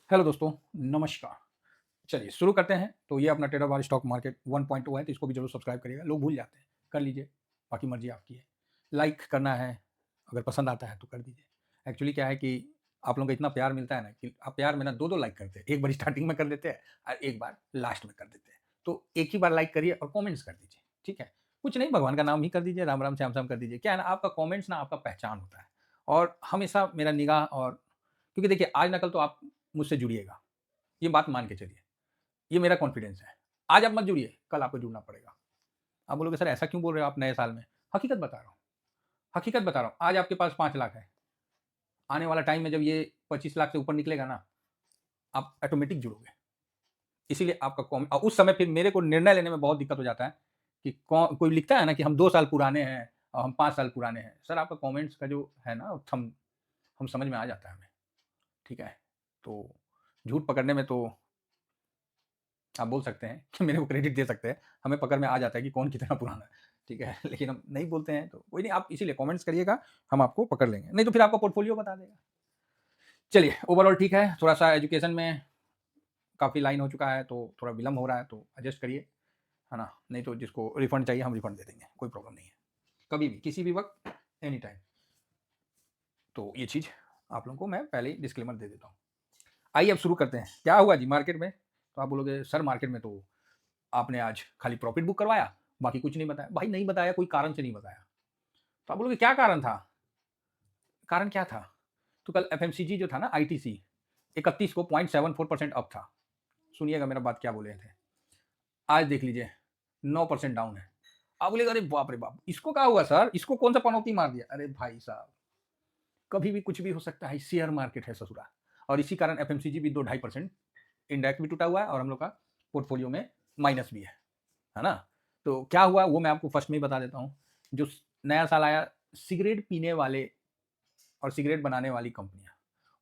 Hello दोस्तों, नमस्कार। चलिए शुरू करते हैं। तो ये अपना ट्रेडर वाला स्टॉक मार्केट 1.0 है, तो इसको भी ज़रूर सब्सक्राइब करिएगा। लोग भूल जाते हैं, कर लीजिए, बाकी मर्ज़ी आपकी है। लाइक करना है, अगर पसंद आता है तो कर दीजिए। एक्चुअली क्या है कि आप लोगों का इतना प्यार मिलता है ना कि आप प्यार में ना 2-2 लाइक करते हैं। एक बार स्टार्टिंग में कर देते हैं और एक बार लास्ट में कर देते हैं। तो एक ही बार लाइक करिए और कमेंट्स कर दीजिए, ठीक है? कुछ नहीं, भगवान का नाम ही कर दीजिए, राम-राम, श्याम-श्याम कर दीजिए। क्या है ना, आपका कमेंट्स ना आपका पहचान होता है और हमेशा मेरा निगाह और क्योंकि देखिए आज ना कल तो आप मुझसे जुड़िएगा। ये बात मान के चलिए, ये मेरा कॉन्फिडेंस है। आज आप मत जुड़िए, कल आपको जुड़ना पड़ेगा। आप बोलोगे सर ऐसा क्यों बोल रहे हो आप नए साल में? हकीकत बता रहा हूँ, हकीकत बता रहा हूँ। आज आपके पास 5 लाख है, आने वाला टाइम में जब ये 25 लाख से ऊपर निकलेगा ना, आप ऑटोमेटिक जुड़ोगे। इसीलिए आपका उस समय फिर मेरे को निर्णय लेने में बहुत दिक्कत हो जाता है कि कोई लिखता है ना कि हम 2 साल पुराने हैं और हम 5 साल पुराने हैं। सर आपका कमेंट्स का जो है ना थंब हम समझ में आ जाता है हमें, ठीक है? तो झूठ पकड़ने में तो आप बोल सकते हैं कि मेरे को क्रेडिट दे सकते हैं। हमें पकड़ में आ जाता है कि कौन कितना पुराना है, ठीक है? लेकिन हम नहीं बोलते हैं तो कोई नहीं, आप इसीलिए कमेंट्स करिएगा, हम आपको पकड़ लेंगे। नहीं तो फिर आपका पोर्टफोलियो बता देगा। चलिए ओवरऑल ठीक है, थोड़ा-सा एजुकेशन में काफ़ी लाइन हो चुका है, तो थोड़ा विलंब हो रहा है, तो एडजस्ट करिए, है ना? नहीं तो जिसको रिफंड चाहिए हम रिफंड दे देंगे, कोई प्रॉब्लम नहीं है। कभी भी, किसी भी वक़्त, एनी टाइम। तो ये चीज़ आप लोगों को मैं पहले ही डिस्क्लेमर दे देता हूँ। आइए अब शुरू करते हैं। क्या हुआ जी मार्केट में? तो आप बोलोगे सर मार्केट में तो आपने आज खाली प्रॉफिट बुक करवाया, बाकी कुछ नहीं बताया। भाई नहीं बताया, कोई कारण से नहीं बताया। तो आप बोलोगे क्या कारण था? कारण क्या था? तो कल एफएमसीजी जो था ना आईटीसी 31 को 0.74% अप था। सुनिएगा मेरा बात क्या बोले थे। आज देख लीजिए 9% डाउन है। आप बोलेगा अरे बाप रे बाप! इसको क्या हुआ सर? इसको कौन सा पनौती मार दिया? अरे भाई साहब, कभी भी कुछ भी हो सकता है, शेयर मार्केट है ससुरा। और इसी कारण एफएमसीजी भी 2 ढाई परसेंट इंडेक्स भी टूटा हुआ है और हम लोग का पोर्टफोलियो में माइनस भी है ना? तो क्या हुआ वो मैं आपको फर्स्ट में ही बता देता हूँ। जो नया साल आया, सिगरेट पीने वाले और सिगरेट बनाने वाली कंपनियां,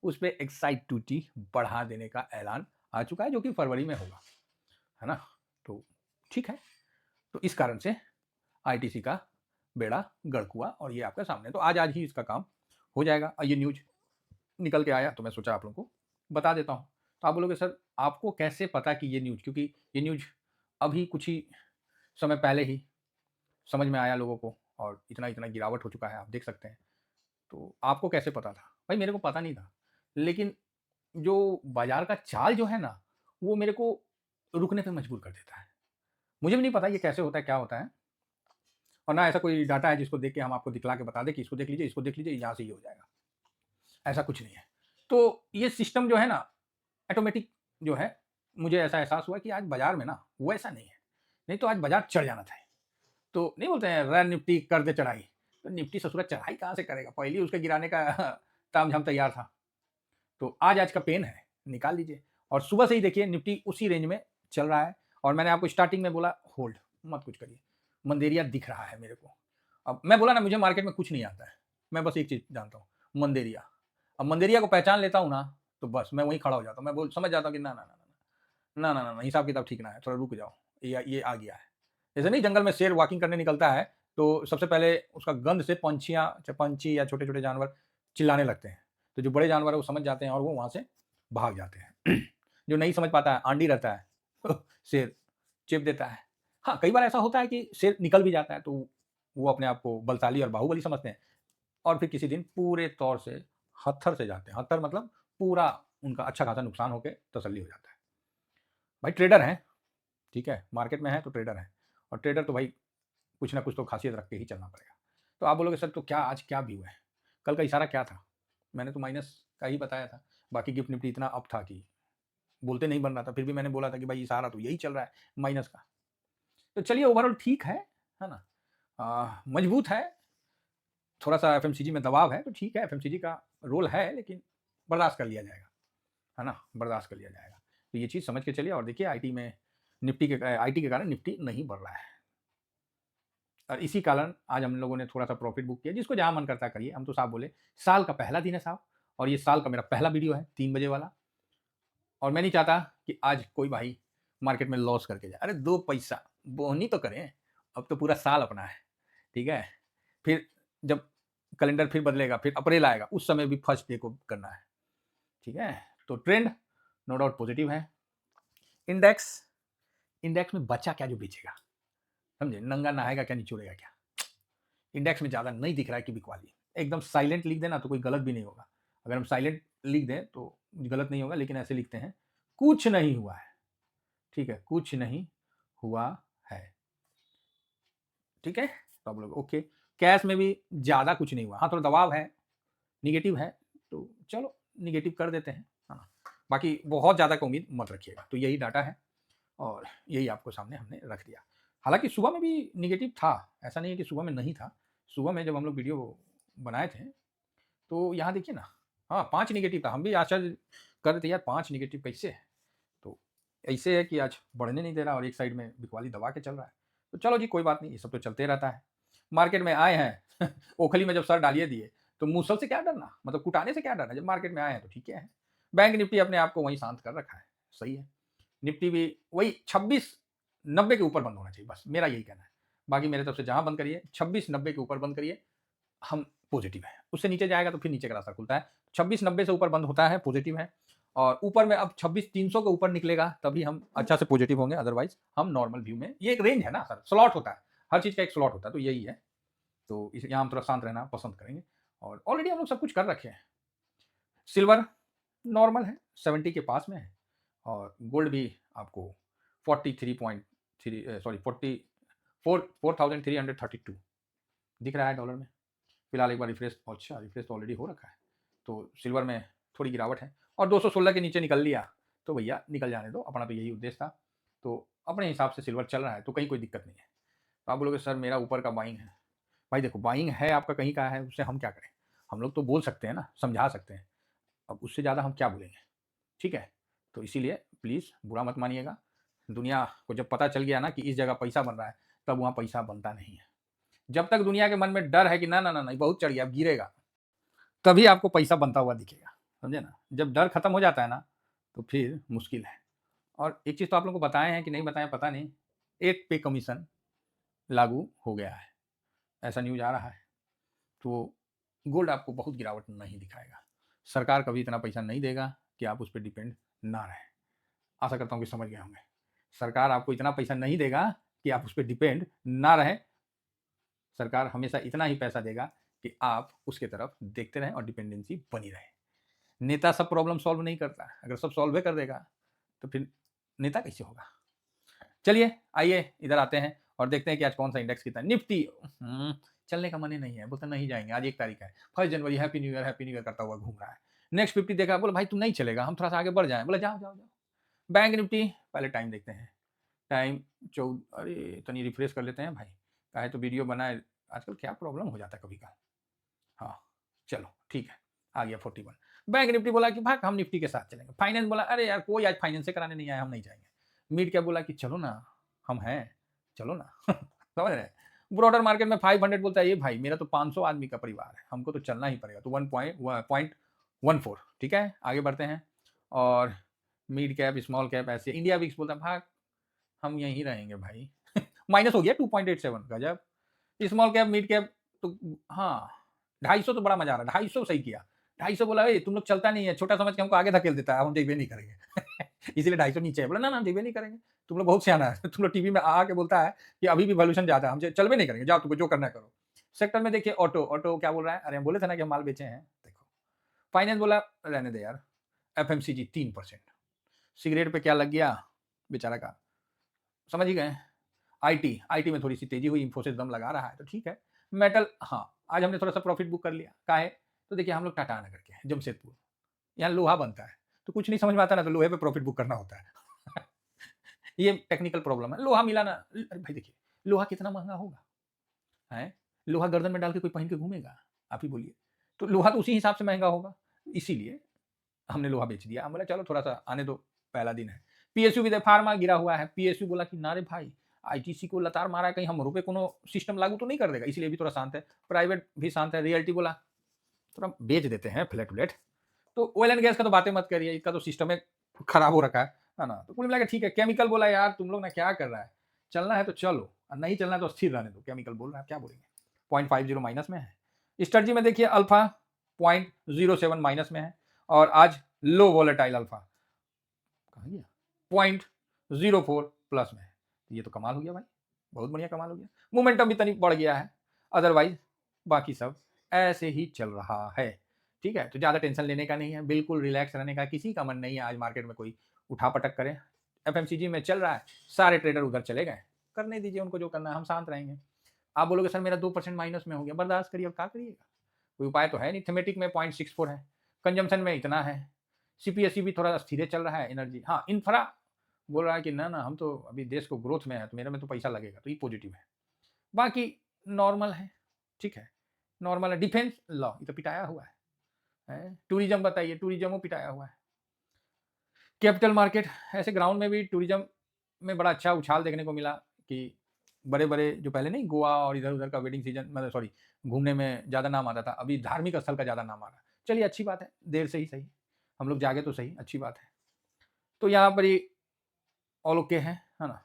उस पे एक्साइज ड्यूटी बढ़ा देने का ऐलान आ चुका है, जो कि फरवरी में होगा, है ना? तो ठीक है, तो इस कारण से आईटीसी का बेड़ा गर्क हुआ और ये आपके सामने, तो आज आज ही इसका काम हो जाएगा। और ये न्यूज निकल के आया तो मैं सोचा आप लोगों को बता देता हूँ। तो आप बोलोगे सर आपको कैसे पता कि ये न्यूज, क्योंकि ये न्यूज अभी कुछ ही समय पहले ही समझ में आया लोगों को और इतना इतना गिरावट हो चुका है, आप देख सकते हैं। तो आपको कैसे पता था? भाई मेरे को पता नहीं था, लेकिन जो बाजार का चाल जो है ना, वो मेरे को रुकने पे मजबूर कर देता है। मुझे भी नहीं पता ये कैसे होता है, क्या होता है, और ना ऐसा कोई डाटा है जिसको देख के हम आपको दिखला के बता दें कि इसको देख लीजिए, इसको देख लीजिए, यहाँ से ये हो जाएगा। ऐसा कुछ नहीं है। तो ये सिस्टम जो है ना, ऑटोमेटिक जो है, मुझे ऐसा एहसास हुआ कि आज बाजार में ना वो ऐसा नहीं है। नहीं तो आज बाजार चढ़ जाना था। तो नहीं बोलते हैं रैन निफ्टी कर दे चढ़ाई, तो निफ्टी ससुरा चढ़ाई कहाँ से करेगा? पहले ही उसके गिराने का तामझाम तैयार था। तो आज-आज का पेन है, निकाल लीजिए। और सुबह से ही देखिए निफ्टी उसी रेंज में चल रहा है और मैंने आपको स्टार्टिंग में बोला होल्ड, मत कुछ करिए। मंदेरिया दिख रहा है मेरे को। अब मैं बोला ना मुझे मार्केट में कुछ नहीं आता है। मैं बस एक चीज़ जानता हूँ, मंदेरिया। अब मंदेरिया को पहचान लेता हूँ ना, तो बस मैं वहीं खड़ा हो जाता हूँ। मैं बोल समझ जाता हूँ कि ना, ना, ना, ना, ना, ना, ना, ना, हिसाब-किताब ठीक ना है, थोड़ा रुक जाओ। ये आ गया है। जैसे नहीं जंगल में शेर वॉकिंग करने निकलता है, तो सबसे पहले उसका गंध से पंछी या छोटे-छोटे जानवर चिल्लाने लगते हैं। तो जो बड़े जानवर हैं वो समझ जाते हैं और वो वहाँ से भाग जाते हैं। जो नहीं समझ पाता है, आंडी रहता है, शेर चीप देता है। हाँ, कई बार ऐसा होता है कि शेर निकल भी जाता है, तो वो अपने आप को बलशाली और बाहुबली समझते हैं और फिर किसी दिन पूरे तौर से हत्थर से जाते हैं। हत्थर मतलब पूरा उनका अच्छा खासा नुकसान होके तसल्ली हो जाता है। भाई ट्रेडर हैं, ठीक है? मार्केट में हैं तो ट्रेडर हैं और ट्रेडर तो भाई कुछ ना कुछ तो खासियत रख के ही चलना पड़ेगा। तो आप बोलोगे सर तो क्या आज क्या व्यू है? कल का इशारा क्या था? मैंने तो माइनस का ही बताया था। बाकी गिफ्ट निफ्टी इतना अप था कि बोलते नहीं बन रहा था। फिर भी मैंने बोला था कि भाई इशारा तो यही चल रहा है माइनस का। तो चलिए ओवरऑल ठीक है ना? मजबूत है, थोड़ा-सा एफएमसीजी में दबाव है तो ठीक है, एफएमसीजी का रोल है लेकिन बर्दाश्त कर लिया जाएगा, है ना? बर्दाश्त कर लिया जाएगा। तो ये चीज़ समझ के चलिए और देखिए आईटी के कारण निफ्टी नहीं बढ़ रहा है। और इसी कारण आज हम लोगों ने थोड़ा-सा प्रॉफ़िट बुक किया, जिसको जहाँ मन करता है करिए, हम तो साफ बोले, साल का पहला दिन है साहब और ये साल का मेरा पहला वीडियो है 3 बजे वाला और मैं नहीं चाहता कि आज कोई भाई मार्केट में लॉस करके जाए। अरे 2 पैसा बोहनी तो करें, अब तो पूरा साल अपना है, ठीक है? फिर जब कैलेंडर फिर बदलेगा, फिर अप्रैल आएगा, उस समय भी फर्स्ट डे को करना है, ठीक है? तो ट्रेंड नो डाउट पॉजिटिव है। इंडेक्स इंडेक्स में बचा क्या जो बेचेगा, समझे, नंगा नहाएगा क्या निचोड़ेगा क्या। इंडेक्स में ज़्यादा नहीं दिख रहा है कि बिकवाली, एकदम साइलेंट लिख देना तो कोई गलत भी नहीं होगा। अगर हम साइलेंट लिख दें तो गलत नहीं होगा, लेकिन ऐसे लिखते हैं कुछ नहीं हुआ है, ठीक है, कुछ नहीं हुआ है, ठीक है। तो आप लोग ओके, कैश में भी ज़्यादा कुछ नहीं हुआ, हाँ थोड़ा दबाव है, निगेटिव है, तो चलो निगेटिव कर देते हैं, हाँ। बाकी बहुत ज़्यादा का उम्मीद मत रखिएगा। तो यही डाटा है और यही आपको सामने हमने रख दिया। हालांकि सुबह में भी निगेटिव था, ऐसा नहीं है कि सुबह में नहीं था। सुबह में जब हम लोग वीडियो बनाए थे तो यहाँ देखिए ना, हाँ 5 निगेटिव था। हम भी आश्चर्य कर रहे थे यार 5 निगेटिव कैसे है। तो ऐसे है कि आज बढ़ने नहीं दे रहा और एक साइड में बिकवाली दबा के चल रहा है। तो चलो जी कोई बात नहीं, ये सब तो चलते रहता है। मार्केट में आए हैं ओखली में जब सर डालिए दिए तो मूसल से क्या डरना, मतलब कुटाने से क्या डरना, जब मार्केट में आए हैं तो ठीक है। बैंक निफ्टी अपने आप को वहीं शांत कर रखा है, सही है। निफ्टी भी वही 2690 के ऊपर बंद होना चाहिए, बस मेरा यही कहना है। बाकी मेरे तरफ से जहां बंद करिए 2690 के ऊपर बंद करिए, हम पॉजिटिव है। उससे नीचे जाएगा तो फिर नीचे का रास्ता खुलता है। 2690 से ऊपर बंद होता है पॉजिटिव है, और ऊपर में अब 26300 के ऊपर निकलेगा तभी हम अच्छा से पॉजिटिव होंगे, अदरवाइज हम नॉर्मल व्यू में। ये एक रेंज है ना सर, स्लॉट होता है, हर चीज का एक स्लॉट होता है, तो यही है। तो यहाँ हम थोड़ा शांत रहना पसंद करेंगे और ऑलरेडी हम लोग सब कुछ कर रखे हैं। सिल्वर नॉर्मल है, 70 के पास में है, और गोल्ड भी आपको 43.3 सॉरी 4332 दिख रहा है डॉलर में। फिलहाल एक बार रिफ्रेश, अच्छा रिफ्रेश तो ऑलरेडी हो रखा है। तो सिल्वर में थोड़ी गिरावट है और 216 के नीचे निकल लिया तो भैया निकल जाने दो, अपना तो यही उद्देश्य था। तो अपने हिसाब से सिल्वर चल रहा है तो कहीं कोई दिक्कत नहीं है। तो आप बोलोगे सर मेरा ऊपर का बाइंग है, भाई देखो बाइंग है आपका कहीं का है, उससे हम क्या करें। हम लोग तो बोल सकते हैं ना, समझा सकते हैं, अब उससे ज़्यादा हम क्या बोलेंगे, ठीक है। तो इसीलिए प्लीज़ बुरा मत मानिएगा। दुनिया को जब पता चल गया ना कि इस जगह पैसा बन रहा है, तब वहाँ पैसा बनता नहीं है। जब तक दुनिया के मन में डर है कि ना ना ना नहीं बहुत चढ़ गया अब गिरेगा, तभी आपको पैसा बनता हुआ दिखेगा, समझे ना। जब डर खत्म हो जाता है ना तो फिर मुश्किल है। और एक चीज़ तो आप लोगों को बताए हैं कि नहीं बताएं पता नहीं, 8 पे कमीशन लागू हो गया है, ऐसा न्यूज़ आ रहा है। तो गोल्ड आपको बहुत गिरावट नहीं दिखाएगा। सरकार कभी इतना पैसा नहीं देगा कि आप उस पर डिपेंड ना रहें। आशा करता हूँ कि समझ गए होंगे। सरकार आपको इतना पैसा नहीं देगा कि आप उस पर डिपेंड ना रहें। सरकार हमेशा इतना ही पैसा देगा कि आप उसके तरफ देखते रहें और डिपेंडेंसी बनी रहे। नेता सब प्रॉब्लम सॉल्व नहीं करता, अगर सब सॉल्व कर देगा तो फिर नेता कैसे होगा। चलिए आइए इधर आते हैं और देखते हैं कि आज कौन सा इंडेक्स कितना। निफ्टी चलने का मन ही नहीं है, बोलते नहीं जाएंगे, आज 1 तारीख है, 1 जनवरी, हैप्पी न्यू ईयर करता हुआ घूम रहा है। नेक्स्ट 50 देखा, बोला भाई तुम नहीं चलेगा, हम थोड़ा सा आगे बढ़ जाए, बोला जाओ जाओ जाओ। बैंक निफ्टी पहले टाइम देखते हैं, टाइम 14, अरे तनी रिफ्रेश कर लेते हैं भाई, काहे तो वीडियो बनाए, आजकल क्या प्रॉब्लम हो जाता है कभी का। हाँ चलो ठीक है, आ गया 41। बैंक निफ्टी बोला कि भाग हम निफ्टी के साथ चलेंगे। फाइनेंस बोला अरे यार कोई आज फाइनेंस से कराने नहीं आया, हम नहीं जाएंगे। मिड क्या बोला कि चलो ना, हम हैं, चलो ना समझ रहे हैं। ब्रॉडर मार्केट में 500 बोलता है ये भाई मेरा तो 500 आदमी का परिवार है, हमको तो चलना ही पड़ेगा, तो 1.14, ठीक है आगे बढ़ते हैं। और मिड कैप स्मॉल कैप ऐसे, इंडिया विक्स बोलता है भाग हम यहीं रहेंगे भाई माइनस हो गया 2.87, गजब। स्मॉल कैप मिड कैप तो हाँ 250 तो बड़ा मजा आ रहा है, 250 सही किया। 250 बोला तुम लोग चलता नहीं है, छोटा समझ के हमको आगे धकेल देता है, हम जेबे नहीं करेंगे इसीलिए 250 नीचे है। बोला ना ना जेबे नहीं करेंगे, तुम लोग बहुत सियाना है तुम लोग टीवी में आके बोलता है कि अभी भी वैल्यूएशन ज्यादा है, हम चलबे नहीं करेंगे, जाओ तुमको जो करना है करो। सेक्टर में देखिए ऑटो, ऑटो क्या बोल रहा है, अरे हम बोले थे ना कि हम माल बेचे हैं, देखो। फाइनेंस बोला रहने दे यार, एफएमसीजी 3%। सिगरेट पे क्या लग गया बेचारा का, समझ ही गए। आईटी, आईटी में थोड़ी सी तेजी हुई, इंफोसिस दम लगा रहा है तो ठीक है। मेटल, हाँ आज हमने थोड़ा सा प्रॉफिट बुक कर लिया, काहे तो देखिए हम लोग टाटा नगर के हैं, जमशेदपुर, यहाँ लोहा बनता है, तो कुछ नहीं समझ में आता ना तो लोहे पे प्रॉफिट बुक करना होता है ये टेक्निकल प्रॉब्लम है, लोहा मिला ना, अरे भाई देखिए लोहा कितना महंगा होगा, है लोहा गर्दन में डाल के कोई पहन के घूमेगा, आप ही बोलिए। तो लोहा तो उसी हिसाब से महंगा होगा, इसीलिए हमने लोहा बेच दिया। हम बोला चलो थोड़ा सा आने दो, पहला दिन है। पीएसयू भी फार्मा गिरा हुआ है, पीएसयू बोला कि नारे भाई आईटीसी को लतार मारा है, कहीं हम रुपए कोनो सिस्टम लागू तो नहीं कर देगा, इसलिए भी थोड़ा शांत है। प्राइवेट भी शांत है, रियल्टी बोला थोड़ा बेच देते हैं फ्लैट व्लैट। तो ऑयल एंड गैस का तो बातें मत करिए, इसका तो सिस्टम है खराब हो रखा है ना। तो कुल मिला के ठीक है। केमिकल बोला यार तुम लोग ना क्या कर रहा है, चलना है तो चलो और नहीं चलना है तो स्थिर रहने दो। केमिकल बोल रहा है क्या बोलेंगे, 0.50 माइनस में है। स्ट्रेटजी में देखिए अल्फा 0.07 माइनस में है, और आज लो वॉलेटाइल अल्फा 0.04 प्लस में है। ये तो कमाल हो गया भाई, बहुत बढ़िया कमाल हो गया। मोमेंटम भी तनी बढ़ गया है, अदरवाइज बाकी सब ऐसे ही चल रहा है। ठीक है, तो ज़्यादा टेंशन लेने का नहीं है, बिल्कुल रिलैक्स रहने का, किसी का मन नहीं है आज मार्केट में कोई उठा-पटक करे। एफएमसीजी में चल रहा है, सारे ट्रेडर उधर चले गए, करने दीजिए उनको जो करना है, हम शांत रहेंगे। आप बोलोगे सर मेरा 2% माइनस में हो गया, बर्दाश्त करिए, अब क्या करिएगा? कोई उपाय तो है नहीं। थीमेटिक में 0.64 है, कंजम्पशन में इतना है, सीपीएसई भी थोड़ा स्थिर चल रहा है, एनर्जी हाँ, इंफ्रा बोल रहा है कि ना हम तो अभी देश को ग्रोथ में है, तो मेरे में तो पैसा लगेगा, तो ये पॉजिटिव है। बाकी नॉर्मल है, ठीक है, नॉर्मल है। डिफेंस लॉ ये तो पिटाया हुआ है। टूरिज्म बताइए, टूरिज्म पिटाया हुआ है। कैपिटल मार्केट ऐसे ग्राउंड में भी टूरिज्म में बड़ा अच्छा उछाल देखने को मिला कि बड़े-बड़े जो पहले नहीं गोवा और इधर-उधर का वेडिंग सीजन मतलब सॉरी घूमने में ज़्यादा नाम आता था, अभी धार्मिक स्थल का ज़्यादा नाम आ रहा है। चलिए अच्छी बात है, देर से ही सही, हम लोग जागे तो सही, अच्छी बात है। तो यहाँ पर ये ऑल ओके है ना?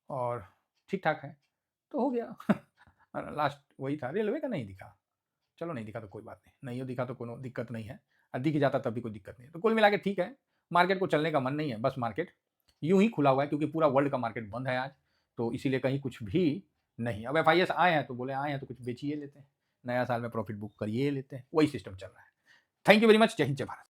और ठीक-ठाक है, तो हो गया। लास्ट वही था, रेलवे का नहीं दिखा। चलो नहीं दिखा तो कोई बात नहीं, नहीं दिखा तो कोनो दिक्कत नहीं है, दिख जाता तब भी कोई दिक्कत नहीं है। तो कुल मिला के ठीक है, मार्केट को चलने का मन नहीं है, बस मार्केट यूँ ही खुला हुआ है क्योंकि पूरा वर्ल्ड का मार्केट बंद है आज, तो इसीलिए कहीं कुछ भी नहीं। अब एफआईएस आए हैं तो बोले आए हैं तो कुछ बेच ही लेते हैं, नया साल में प्रॉफिट बुक करिए लेते हैं, वही सिस्टम चल रहा है। थैंक यू वेरी मच, जय हिंद, जय भारत।